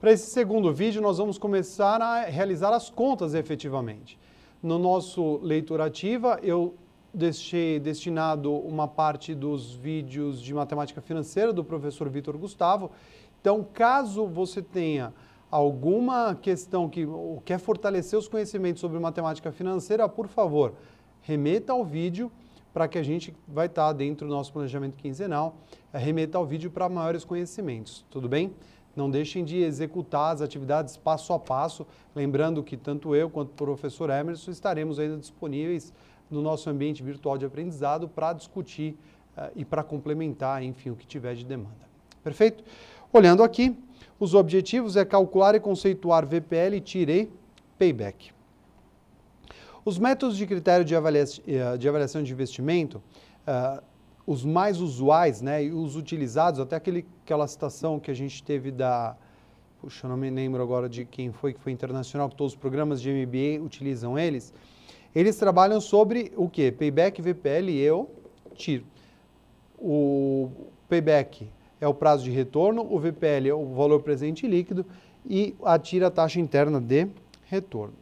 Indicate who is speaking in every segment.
Speaker 1: Para esse segundo vídeo, nós vamos começar a realizar as contas efetivamente. No nosso leitura ativa, eu deixei destinado uma parte dos vídeos de matemática financeira do professor Vitor Gustavo. Então, caso você tenha alguma questão que quer fortalecer os conhecimentos sobre matemática financeira, por favor, remeta ao vídeo para que a gente vai estar dentro do nosso planejamento quinzenal, remeta ao vídeo para maiores conhecimentos, tudo bem? Não deixem de executar as atividades passo a passo, lembrando que tanto eu quanto o professor Emerson estaremos ainda disponíveis no nosso ambiente virtual de aprendizado para discutir e para complementar, enfim, o que tiver de demanda. Perfeito? Olhando aqui, os objetivos é calcular e conceituar VPL e payback. Os métodos de critério de avaliação de investimento, os mais usuais, né, e os utilizados, até aquela citação que a gente teve puxa, não me lembro agora de quem foi, que foi internacional, que todos os programas de MBA utilizam eles trabalham sobre o quê? Payback, VPL e TIR. O payback é o prazo de retorno, o VPL é o valor presente líquido e a TIR a taxa interna de retorno.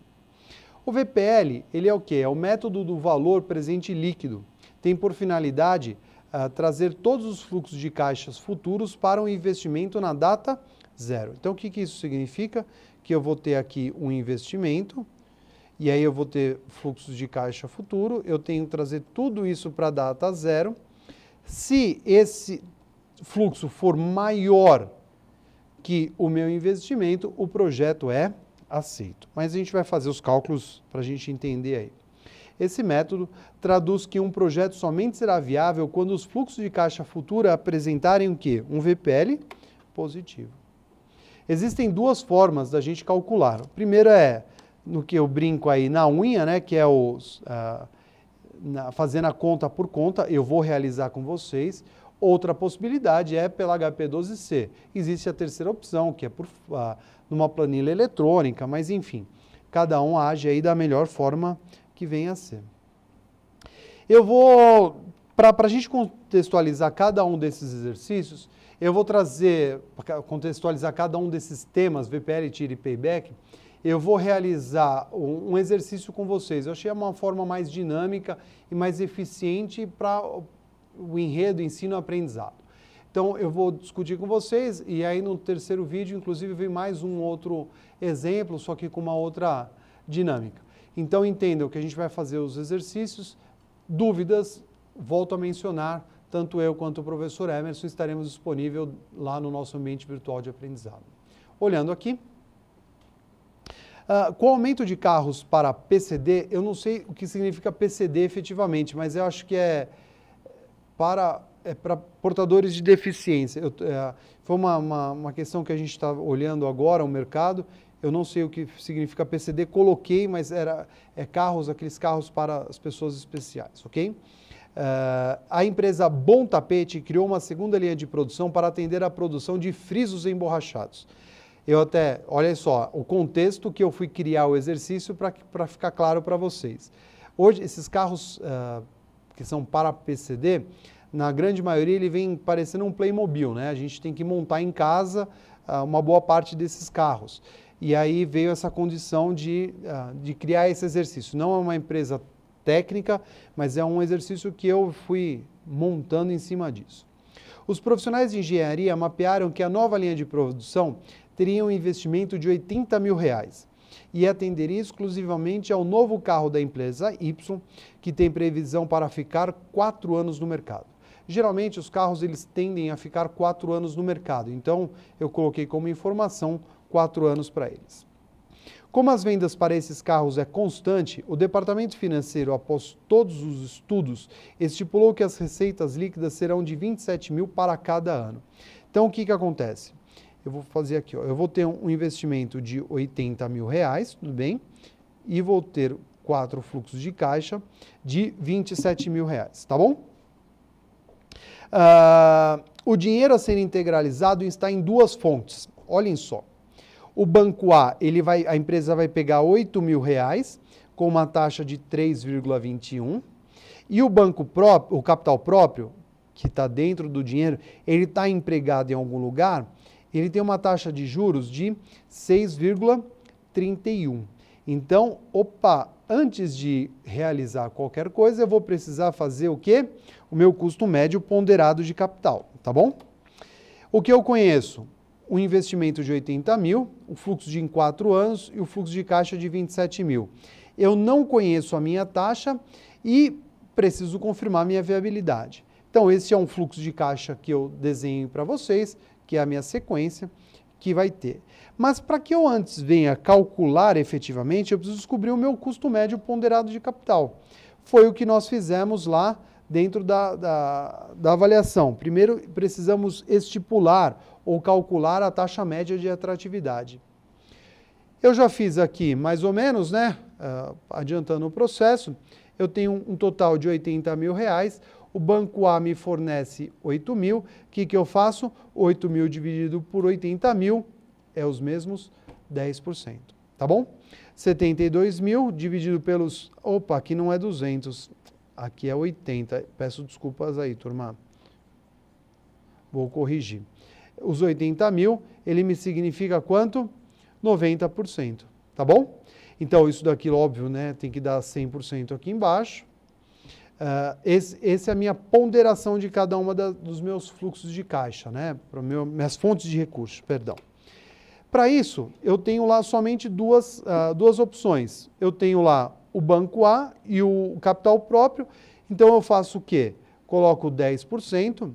Speaker 1: O VPL, ele é o quê? É o método do valor presente líquido. Tem por finalidade trazer todos os fluxos de caixas futuros para um investimento na data zero. Então, o que isso significa? Que eu vou ter aqui um investimento, e aí eu vou ter fluxos de caixa futuro, eu tenho que trazer tudo isso para a data zero. Se esse fluxo for maior que o meu investimento, o projeto é aceito. Mas a gente vai fazer os cálculos para a gente entender aí. Esse método traduz que um projeto somente será viável quando os fluxos de caixa futura apresentarem o quê? Um VPL positivo. Existem duas formas da gente calcular. A primeira é, no que eu brinco aí, na unha, né, que é fazendo a conta por conta, eu vou realizar com vocês. Outra possibilidade é pela HP12C. Existe a terceira opção, que é numa planilha eletrônica, mas enfim, cada um age aí da melhor forma que venha a ser. Eu vou, para a gente contextualizar cada um desses exercícios, eu vou contextualizar cada um desses temas, VPL, TIR e Payback, eu vou realizar um exercício com vocês. Eu achei uma forma mais dinâmica e mais eficiente para o enredo, ensino e aprendizado. Então, eu vou discutir com vocês e aí no terceiro vídeo, inclusive, vem mais um outro exemplo, só que com uma outra dinâmica. Então, entendam que a gente vai fazer os exercícios, dúvidas, volto a mencionar, tanto eu quanto o professor Emerson estaremos disponíveis lá no nosso ambiente virtual de aprendizado. Olhando aqui, com o aumento de carros para PCD, eu não sei o que significa PCD efetivamente, mas eu acho que é para portadores de deficiência. Foi uma questão que a gente está olhando agora, o mercado. Eu não sei o que significa PCD, coloquei, mas carros, aqueles carros para as pessoas especiais, ok? A empresa Bom Tapete criou uma segunda linha de produção para atender a produção de frisos emborrachados. Olha só, o contexto que eu fui criar o exercício para ficar claro para vocês. Hoje, esses carros que são para PCD, na grande maioria ele vem parecendo um Playmobil, né? A gente tem que montar em casa uma boa parte desses carros. E aí veio essa condição de criar esse exercício. Não é uma empresa técnica, mas é um exercício que eu fui montando em cima disso. Os profissionais de engenharia mapearam que a nova linha de produção teria um investimento de R$80 mil e atenderia exclusivamente ao novo carro da empresa Y, que tem previsão para ficar 4 anos no mercado. Geralmente os carros eles tendem a ficar 4 anos no mercado, então eu coloquei como informação 4 anos para eles. Como as vendas para esses carros é constante, o departamento financeiro, após todos os estudos, estipulou que as receitas líquidas serão de 27 mil para cada ano. Então, o que acontece? Eu vou fazer aqui, eu vou ter um investimento de R$80 mil, tudo bem? E vou ter 4 fluxos de caixa de R$27 mil, tá bom? O dinheiro a ser integralizado está em 2 fontes, olhem só. O banco A, a empresa vai pegar R$8 mil com uma taxa de 3,21 e o banco próprio, o capital próprio, que está dentro do dinheiro, ele está empregado em algum lugar, ele tem uma taxa de juros de 6,31. Então, antes de realizar qualquer coisa, eu vou precisar fazer o quê? O meu custo médio ponderado de capital, tá bom? O que eu conheço? O investimento de 80 mil, o fluxo de em 4 anos e o fluxo de caixa de 27 mil. Eu não conheço a minha taxa e preciso confirmar minha viabilidade. Então, esse é um fluxo de caixa que eu desenho para vocês, que é a minha sequência que vai ter. Mas para que eu antes venha calcular efetivamente, eu preciso descobrir o meu custo médio ponderado de capital. Foi o que nós fizemos lá dentro da avaliação. Primeiro, precisamos estipular ou calcular a taxa média de atratividade. Eu já fiz aqui mais ou menos, né? Adiantando o processo, eu tenho um total de 80 mil reais, o banco A me fornece 8 mil, o que eu faço? 8 mil dividido por 80 mil é os mesmos 10%, tá bom? 72 mil dividido pelos... aqui não é 200, aqui é 80, peço desculpas aí, turma. Vou corrigir. Os 80 mil, ele me significa quanto? 90%, tá bom? Então, isso daqui, óbvio, né, tem que dar 100% aqui embaixo. Essa é a minha ponderação de cada uma dos meus fluxos de caixa, né? Minhas fontes de recursos, perdão. Para isso, eu tenho lá somente duas opções. Eu tenho lá o banco A e o capital próprio. Então, eu faço o quê? Coloco 10%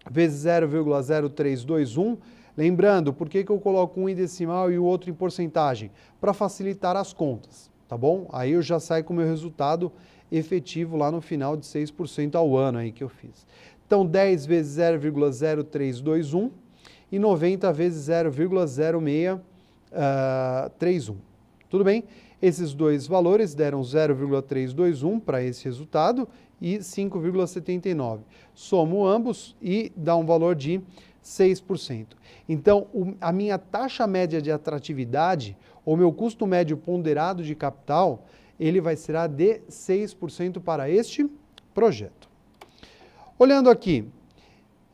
Speaker 1: vezes 0,0321. Lembrando, por que eu coloco um em decimal e o outro em porcentagem? Para facilitar as contas, tá bom? Aí eu já saio com o meu resultado efetivo lá no final de 6% ao ano aí que eu fiz. Então, 10 vezes 0,0321 e 90 vezes 0,0631. Tudo bem? Esses dois valores deram 0,321 para esse resultado e 5,79. Somo ambos e dá um valor de 6%. Então, a minha taxa média de atratividade, ou meu custo médio ponderado de capital, ele vai ser de 6% para este projeto. Olhando aqui,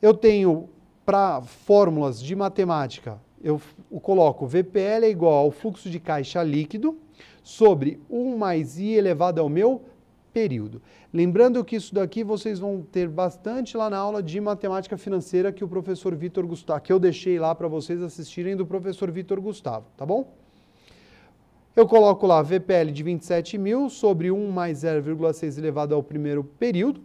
Speaker 1: eu tenho para fórmulas de matemática, eu coloco VPL é igual ao fluxo de caixa líquido sobre 1 mais I elevado ao meu período. Lembrando que isso daqui vocês vão ter bastante lá na aula de matemática financeira que o professor Vitor Gustavo, que eu deixei lá para vocês assistirem do professor Vitor Gustavo, tá bom? Eu coloco lá VPL de 27 mil sobre 1 mais 0,6 elevado ao primeiro período.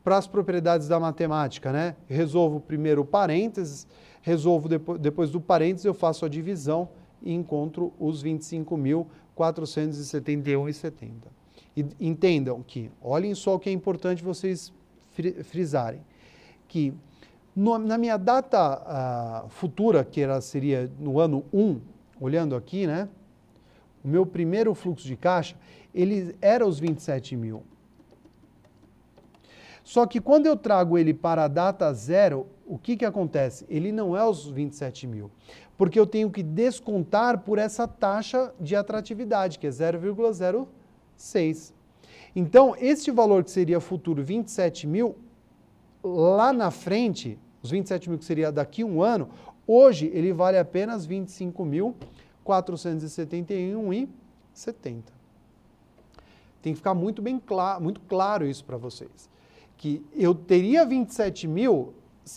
Speaker 1: Para as propriedades da matemática, né? Resolvo primeiro o parênteses, resolvo depois do parênteses, eu faço a divisão e encontro os 25.471,70. E entendam que, olhem só o que é importante vocês frisarem, que na minha data futura, que seria no ano 1, olhando aqui, né? O meu primeiro fluxo de caixa, ele era os 27 mil. Só que quando eu trago ele para a data zero, o que acontece? Ele não é os 27 mil, porque eu tenho que descontar por essa taxa de atratividade, que é 0,06. Então, este valor que seria futuro 27 mil, lá na frente, os 27 mil que seria daqui a um ano, hoje ele vale apenas 25.471,70. Tem que ficar muito claro isso para vocês. Que eu teria 27 mil,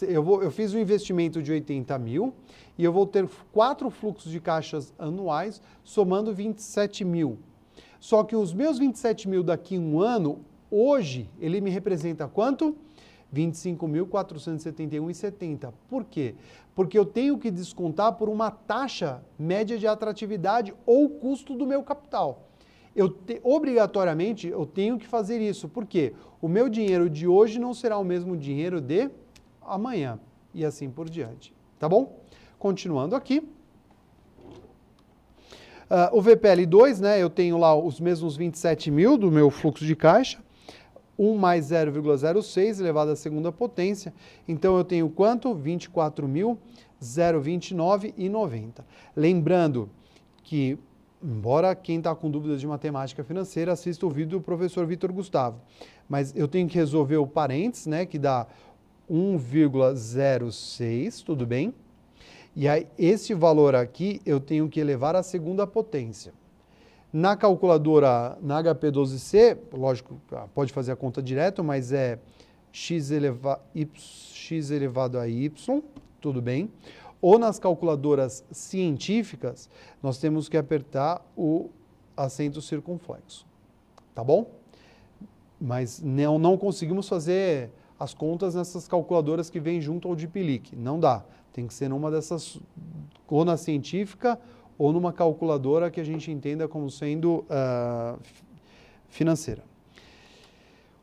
Speaker 1: eu fiz um investimento de 80 mil e eu vou ter 4 fluxos de caixas anuais somando 27 mil. Só que os meus 27 mil daqui a um ano, hoje, ele me representa quanto? 25.471,70. Por quê? Porque eu tenho que descontar por uma taxa média de atratividade ou custo do meu capital. Obrigatoriamente, eu tenho que fazer isso. Por quê? O meu dinheiro de hoje não será o mesmo dinheiro de amanhã. E assim por diante. Tá bom? Continuando aqui. O VPL2, né? Eu tenho lá os mesmos 27 mil do meu fluxo de caixa. 1 mais 0,06 elevado à segunda potência. Então, eu tenho quanto? 24.029,90. Lembrando que, embora quem está com dúvidas de matemática financeira, assista o vídeo do professor Vitor Gustavo. Mas eu tenho que resolver o parênteses, né, que dá 1,06, tudo bem? E aí, esse valor aqui eu tenho que elevar à segunda potência. Na calculadora, na HP12C, lógico, pode fazer a conta direto, mas é x elevado a y, tudo bem? Ou nas calculadoras científicas, nós temos que apertar o acento circunflexo, tá bom? Mas não conseguimos fazer as contas nessas calculadoras que vêm junto ao DeepLeak, não dá. Tem que ser numa dessas, ou na científica, ou numa calculadora que a gente entenda como sendo financeira.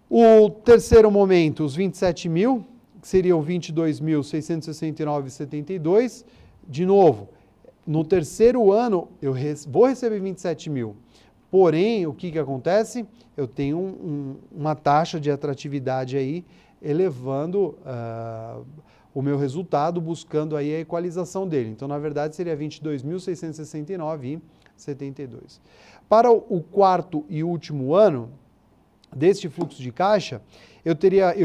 Speaker 1: O terceiro momento, os 27 mil, que seriam 22.669,72. De novo, no terceiro ano eu vou receber 27 mil. Porém, o que acontece? Eu tenho uma taxa de atratividade aí elevando o meu resultado, buscando aí a equalização dele. Então, na verdade, seria 22.669,72. Para o quarto e último ano deste fluxo de caixa, eu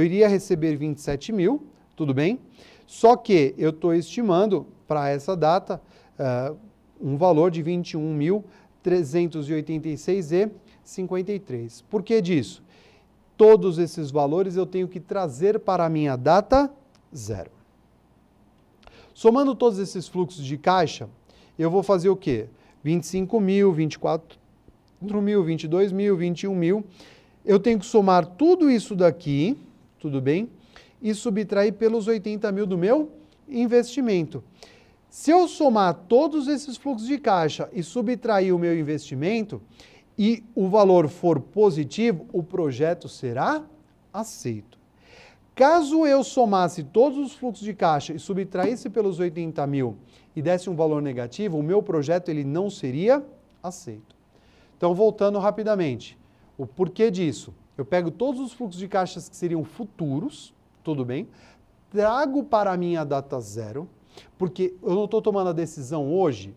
Speaker 1: iria receber 27 mil, tudo bem? Só que eu estou estimando para essa data um valor de 21.386,53. Por que disso? Todos esses valores eu tenho que trazer para a minha data zero. Somando todos esses fluxos de caixa, eu vou fazer o quê? 25 mil, 24 mil, 22 mil, 21 mil. Eu tenho que somar tudo isso daqui, tudo bem? E subtrair pelos 80 mil do meu investimento. Se eu somar todos esses fluxos de caixa e subtrair o meu investimento e o valor for positivo, o projeto será aceito. Caso eu somasse todos os fluxos de caixa e subtraísse pelos 80 mil e desse um valor negativo, o meu projeto ele não seria aceito. Então, voltando rapidamente, o porquê disso? Eu pego todos os fluxos de caixas que seriam futuros, tudo bem? Trago para a minha data zero, porque eu não estou tomando a decisão hoje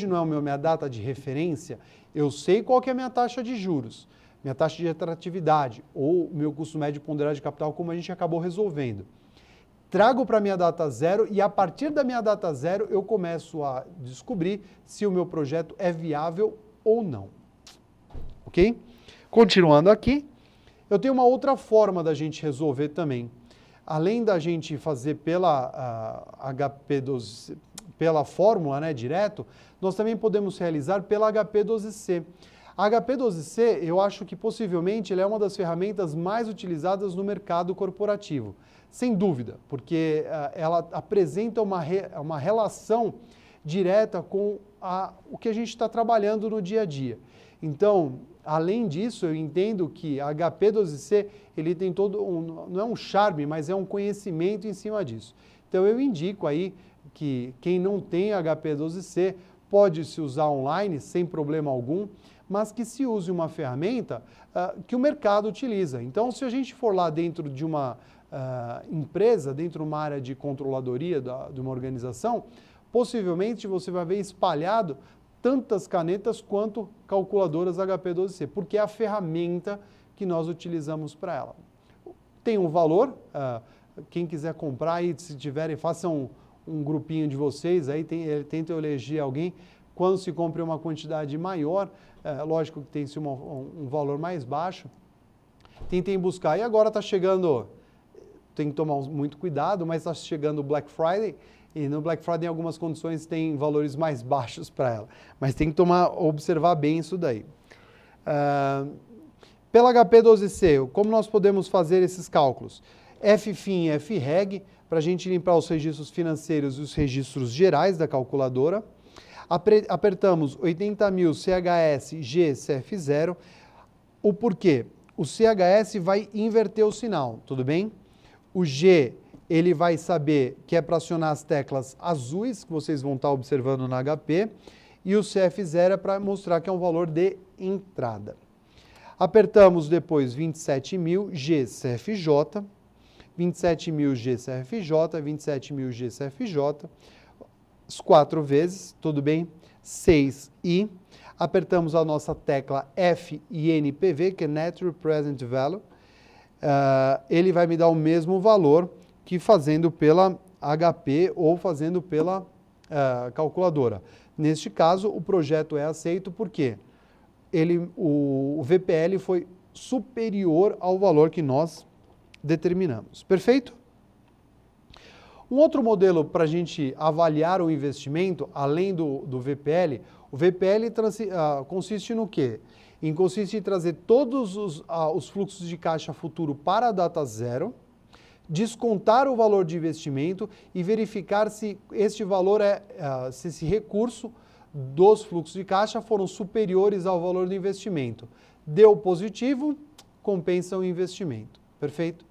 Speaker 1: não é a minha data de referência, eu sei qual que é a minha taxa de juros, minha taxa de atratividade ou meu custo médio ponderado de capital, como a gente acabou resolvendo. Trago para a minha data zero e a partir da minha data zero eu começo a descobrir se o meu projeto é viável ou não. Ok? Continuando aqui, eu tenho uma outra forma da gente resolver também. Além da gente fazer pela HP12, pela fórmula, né, direto, nós também podemos realizar pela HP12C. A HP12C, eu acho que possivelmente ela é uma das ferramentas mais utilizadas no mercado corporativo. Sem dúvida, porque ela apresenta uma relação direta com o que a gente está trabalhando no dia a dia. Então, além disso, eu entendo que a HP12C, ele tem todo, não é um charme, mas é um conhecimento em cima disso. Então, eu indico aí que quem não tem HP12C pode se usar online sem problema algum, mas que se use uma ferramenta que o mercado utiliza. Então, se a gente for lá dentro de uma empresa, dentro de uma área de controladoria de uma organização, possivelmente você vai ver espalhado tantas canetas quanto calculadoras HP12C, porque é a ferramenta que nós utilizamos para ela. Tem um valor, quem quiser comprar aí, se tiverem, façam um grupinho de vocês, aí tentem eleger alguém, quando se compre uma quantidade maior, lógico que tem-se um valor mais baixo, tentem buscar. E agora está chegando, tem que tomar muito cuidado, mas está chegando o Black Friday, e no Black Friday, em algumas condições, tem valores mais baixos para ela. Mas tem que observar bem isso daí. Pela HP12C, como nós podemos fazer esses cálculos? FFIN e FREG, para a gente limpar os registros financeiros e os registros gerais da calculadora. Apertamos 80.000 CHS, G, CF0. O porquê? O CHS vai inverter o sinal, tudo bem? O G, ele vai saber que é para acionar as teclas azuis, que vocês vão estar observando na HP, e o CF0 é para mostrar que é um valor de entrada. Apertamos depois 27.000 GCFJ, 27.000 GCFJ, 27.000 GCFJ, as 4 vezes, tudo bem? 6i. Apertamos a nossa tecla F e NPV, que é Net Present Value. Ele vai me dar o mesmo valor que fazendo pela HP ou fazendo pela calculadora. Neste caso, o projeto é aceito porque o VPL foi superior ao valor que nós determinamos. Perfeito? Um outro modelo para a gente avaliar o investimento, além do VPL, o VPL consiste no quê? Consiste em trazer todos os fluxos de caixa futuro para a data zero, descontar o valor de investimento e verificar se este valor se esse recurso dos fluxos de caixa foram superiores ao valor do investimento. Deu positivo, compensa o investimento. Perfeito?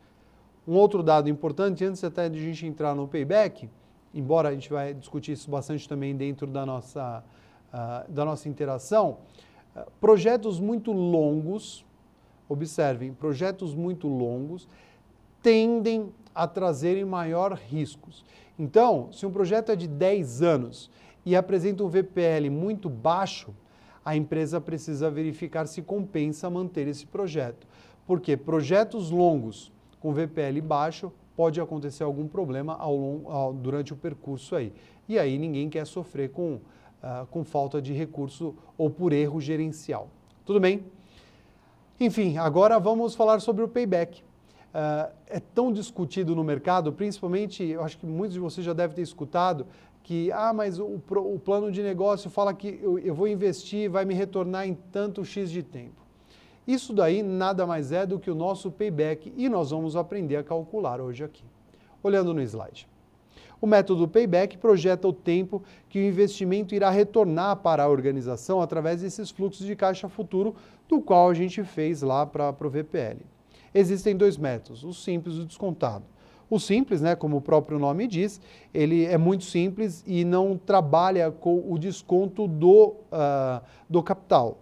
Speaker 1: Um outro dado importante, antes até de a gente entrar no payback, embora a gente vai discutir isso bastante também dentro da nossa interação, projetos muito longos, observem, projetos muito longos tendem a trazerem maior riscos. Então, se um projeto é de 10 anos e apresenta um VPL muito baixo, a empresa precisa verificar se compensa manter esse projeto. Porque projetos longos com VPL baixo pode acontecer algum problema durante o percurso aí. E aí ninguém quer sofrer com falta de recurso ou por erro gerencial. Tudo bem? Enfim, agora vamos falar sobre o payback. É tão discutido no mercado, principalmente, eu acho que muitos de vocês já devem ter escutado, que, mas o plano de negócio fala que eu vou investir, vai me retornar em tanto X de tempo. Isso daí nada mais é do que o nosso payback e nós vamos aprender a calcular hoje aqui. Olhando no slide. O método payback projeta o tempo que o investimento irá retornar para a organização através desses fluxos de caixa futuro, do qual a gente fez lá para o VPL. Existem dois métodos, o simples e o descontado. O simples, como o próprio nome diz, ele é muito simples e não trabalha com o desconto do capital.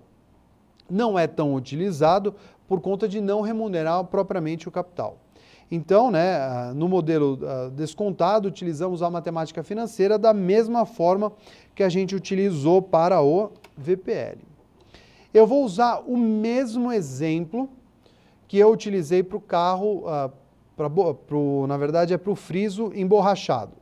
Speaker 1: Não é tão utilizado por conta de não remunerar propriamente o capital. Então, no modelo descontado, utilizamos a matemática financeira da mesma forma que a gente utilizou para o VPL. Eu vou usar o mesmo exemplo que eu utilizei para o carro, na verdade é para o friso emborrachado,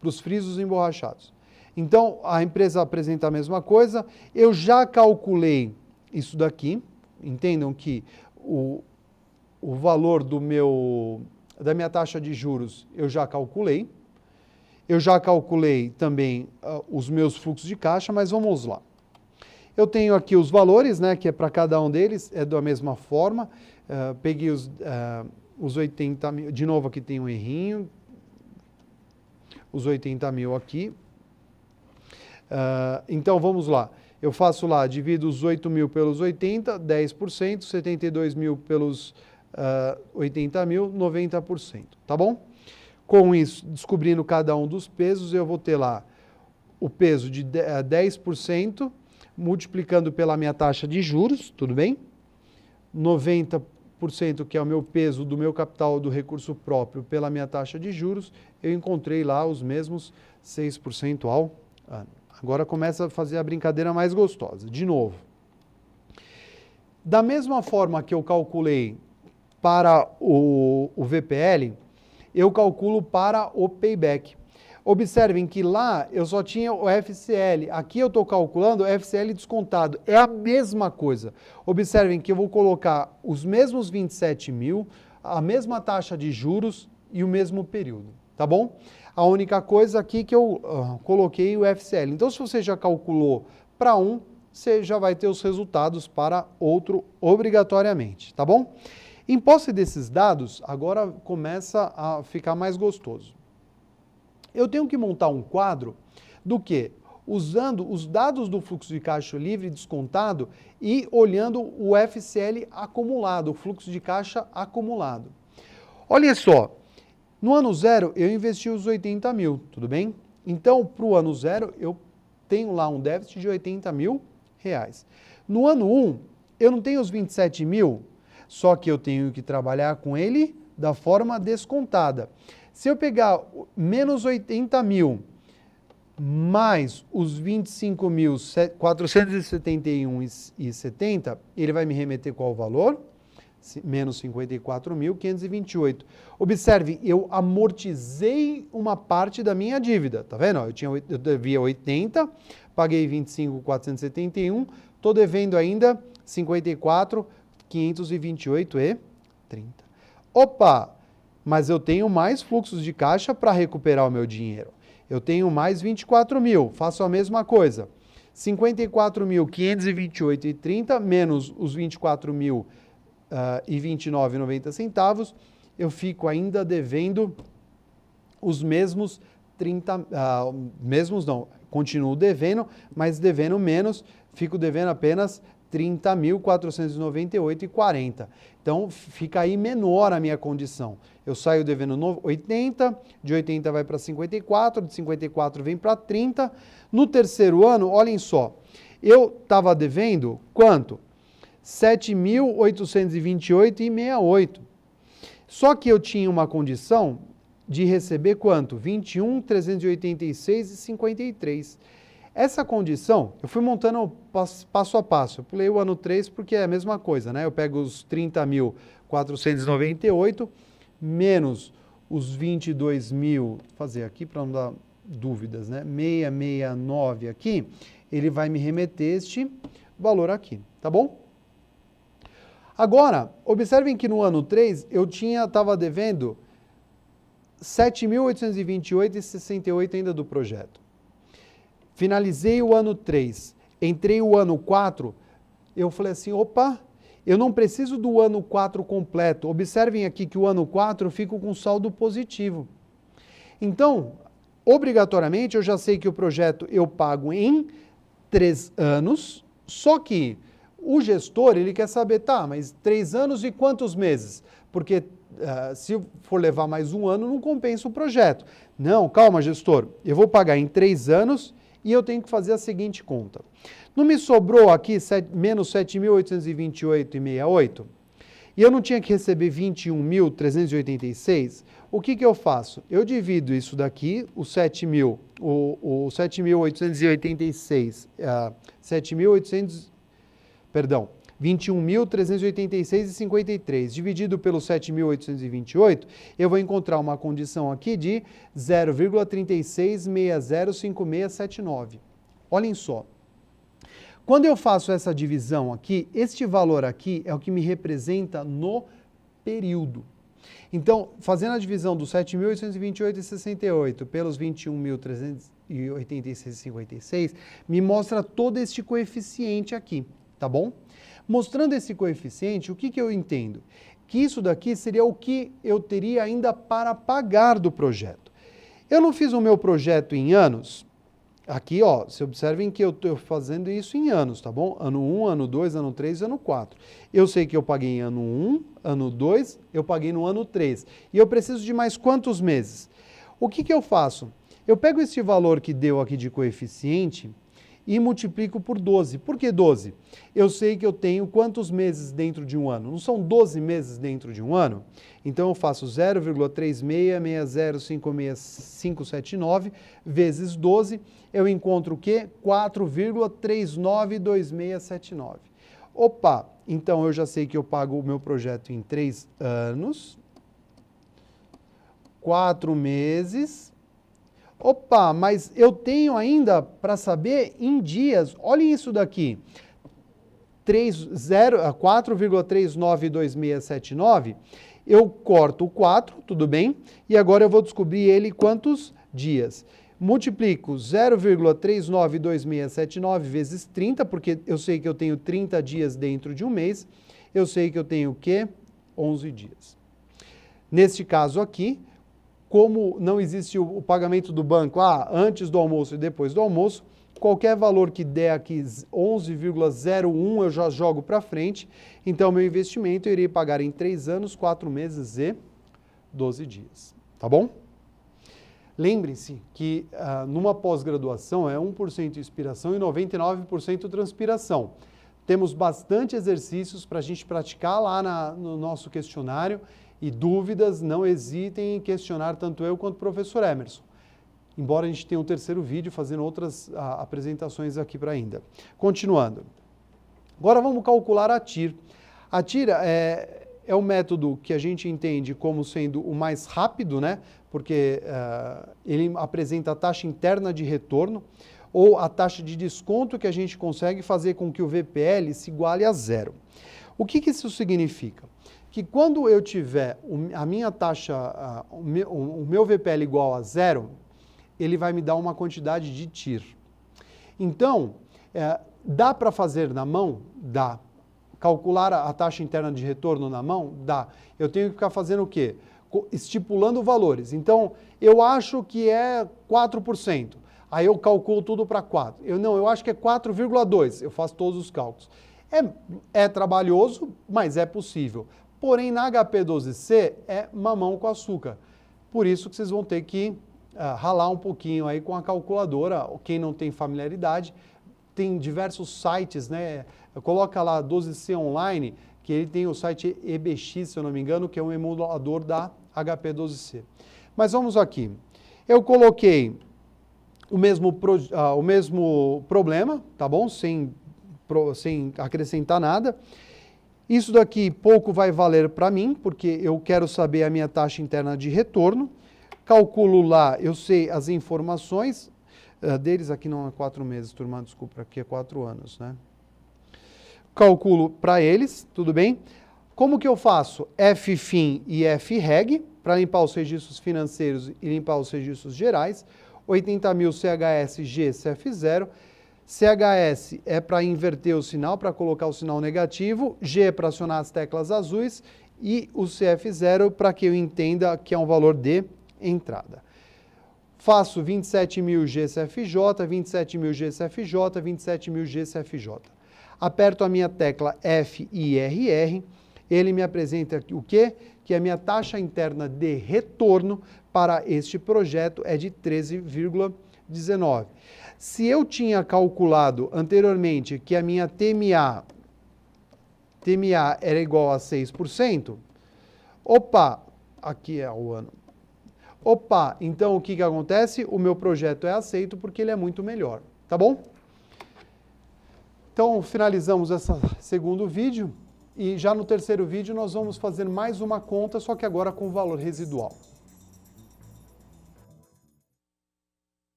Speaker 1: para os frisos emborrachados. Então, a empresa apresenta a mesma coisa, eu já calculei isso daqui, entendam que o valor da minha taxa de juros eu já calculei também os meus fluxos de caixa, mas vamos lá. Eu tenho aqui os valores, que é para cada um deles, é da mesma forma, peguei os 80 mil, de novo aqui tem um errinho, os 80 mil aqui, então vamos lá. Eu faço lá, divido os 8 mil pelos 80, 10%, 72 mil pelos 80 mil, 90%, tá bom? Com isso, descobrindo cada um dos pesos, eu vou ter lá o peso de 10%, multiplicando pela minha taxa de juros, tudo bem? 90%, que é o meu peso do meu capital do recurso próprio pela minha taxa de juros, eu encontrei lá os mesmos 6% ao ano. Agora começa a fazer a brincadeira mais gostosa. De novo. Da mesma forma que eu calculei para o VPL, eu calculo para o payback. Observem que lá eu só tinha o FCL. Aqui eu estou calculando o FCL descontado. É a mesma coisa. Observem que eu vou colocar os mesmos 27 mil, a mesma taxa de juros e o mesmo período. Tá bom? A única coisa aqui que eu coloquei o FCL. Então, se você já calculou para um, você já vai ter os resultados para outro obrigatoriamente, tá bom? Em posse desses dados, agora começa a ficar mais gostoso. Eu tenho que montar um quadro do quê? Usando os dados do fluxo de caixa livre descontado e olhando o FCL acumulado, o fluxo de caixa acumulado. Olha só. No ano zero, eu investi os 80 mil, tudo bem? Então, para o ano zero, eu tenho lá um déficit de 80 mil reais. No ano 1, eu não tenho os 27 mil, só que eu tenho que trabalhar com ele da forma descontada. Se eu pegar menos 80 mil mais os 25.471,70, ele vai me remeter qual valor? menos 54.528. Observe, eu amortizei uma parte da minha dívida, tá vendo? Eu devia 80, paguei 25.471, estou devendo ainda 54.528 e 30. Opa, mas eu tenho mais fluxos de caixa para recuperar o meu dinheiro. Eu tenho mais 24 mil, faço a mesma coisa. 54.528 e 30 menos os 24 mil e 29,90 centavos, eu fico ainda devendo os mesmos 30, mesmos não, continuo devendo, mas devendo menos, fico devendo apenas 30.498,40. Então, fica aí menor a minha condição. Eu saio devendo 80, de 80 vai para 54, de 54 vem para 30. No terceiro ano, olhem só, eu estava devendo quanto? 7.828,68. Só que eu tinha uma condição de receber quanto? 21.386,53. Essa condição, eu fui montando passo a passo. Eu pulei o ano 3 porque é a mesma coisa, né? Eu pego os 30.498 menos os 22.000, vou fazer aqui para não dar dúvidas, né? 669 aqui, ele vai me remeter este valor aqui, tá bom? Agora, observem que no ano 3 eu estava devendo 7.828,68 ainda do projeto. Finalizei o ano 3, entrei o ano 4, eu falei assim, opa, eu não preciso do ano 4 completo. Observem aqui que o ano 4 eu fico com saldo positivo. Então, obrigatoriamente, eu já sei que o projeto eu pago em 3 anos, só que o gestor, ele quer saber, tá, mas 3 anos e quantos meses? Porque se for levar mais um ano, não compensa o projeto. Não, calma, gestor, eu vou pagar em 3 anos e eu tenho que fazer a seguinte conta. Não me sobrou aqui menos 7.828,68? E eu não tinha que receber 21.386? O que eu faço? Eu divido isso daqui, o 7.886, 21.386,53, dividido pelo 7.828, eu vou encontrar uma condição aqui de 0,36605679. Olhem só. Quando eu faço essa divisão aqui, este valor aqui é o que me representa no período. Então, fazendo a divisão do 7.828,68 pelos 21.386,56, me mostra todo este coeficiente aqui, tá bom? Mostrando esse coeficiente, o que eu entendo? Que isso daqui seria o que eu teria ainda para pagar do projeto. Eu não fiz o meu projeto em anos. Aqui, ó, se observem que eu estou fazendo isso em anos, tá bom? Ano 1, ano 2, ano 3 e ano 4. Eu sei que eu paguei em ano 1, ano 2, eu paguei no ano 3. E eu preciso de mais quantos meses? O que eu faço? Eu pego esse valor que deu aqui de coeficiente e multiplico por 12. Por que 12? Eu sei que eu tenho quantos meses dentro de um ano? Não são 12 meses dentro de um ano? Então eu faço 0,3660567579 vezes 12, eu encontro o quê? 4,392679. Opa, então eu já sei que eu pago o meu projeto em 3 anos, 4 meses. Opa, mas eu tenho ainda para saber em dias. Olhem isso daqui. 4,392679. Eu corto o 4, tudo bem? E agora eu vou descobrir ele quantos dias. Multiplico 0,392679 vezes 30, porque eu sei que eu tenho 30 dias dentro de um mês. Eu sei que eu tenho o quê? 11 dias. Neste caso aqui, como não existe o pagamento do banco antes do almoço e depois do almoço, qualquer valor que der aqui 11,01 eu já jogo para frente. Então, meu investimento eu irei pagar em 3 anos, 4 meses e 12 dias. Tá bom? Lembrem-se que numa pós-graduação é 1% inspiração e 99% transpiração. Temos bastante exercícios para a gente praticar lá no nosso questionário e dúvidas, não hesitem em questionar tanto eu quanto o professor Emerson. Embora a gente tenha um terceiro vídeo fazendo outras apresentações aqui para ainda. Continuando. Agora vamos calcular a TIR. A TIR é o método que a gente entende como sendo o mais rápido, né? Porque ele apresenta a taxa interna de retorno ou a taxa de desconto que a gente consegue fazer com que o VPL se iguale a zero. O que isso significa? Que quando eu tiver a minha taxa, o meu VPL igual a zero, ele vai me dar uma quantidade de TIR. Então, dá para fazer na mão? Dá. Calcular a taxa interna de retorno na mão? Dá. Eu tenho que ficar fazendo o quê? Estipulando valores. Então, eu acho que é 4%. Aí eu calculo tudo para 4. Eu acho que é 4,2. Eu faço todos os cálculos. É trabalhoso, mas é possível. Porém, na HP12C é mamão com açúcar. Por isso que vocês vão ter que ralar um pouquinho aí com a calculadora. Quem não tem familiaridade, tem diversos sites, né? Coloca lá 12C Online, que ele tem o site EBX, se eu não me engano, que é um emulador da HP12C. Mas vamos aqui. Eu coloquei o mesmo problema, tá bom? Sem acrescentar nada. Isso daqui pouco vai valer para mim, porque eu quero saber a minha taxa interna de retorno. Calculo lá, eu sei as informações deles, aqui não é 4 meses, turma, desculpa, aqui é 4 anos, né? Calculo para eles, tudo bem? Como que eu faço? FFIN e FREG, para limpar os registros financeiros e limpar os registros gerais. 80.000 CHS-G CF0. CHS é para inverter o sinal, para colocar o sinal negativo. G é para acionar as teclas azuis. E o CF0 para que eu entenda que é um valor de entrada. Faço 27.000 GCFJ, 27.000 GCFJ, 27.000 GCFJ. Aperto a minha tecla FIRR, ele me apresenta o quê? Que a minha taxa interna de retorno para este projeto é de 13,19. Se eu tinha calculado anteriormente que a minha TMA era igual a 6%, opa, aqui é o ano. Opa, então o que acontece? O meu projeto é aceito porque ele é muito melhor, tá bom? Então, finalizamos esse segundo vídeo e já no terceiro vídeo nós vamos fazer mais uma conta, só que agora com valor residual.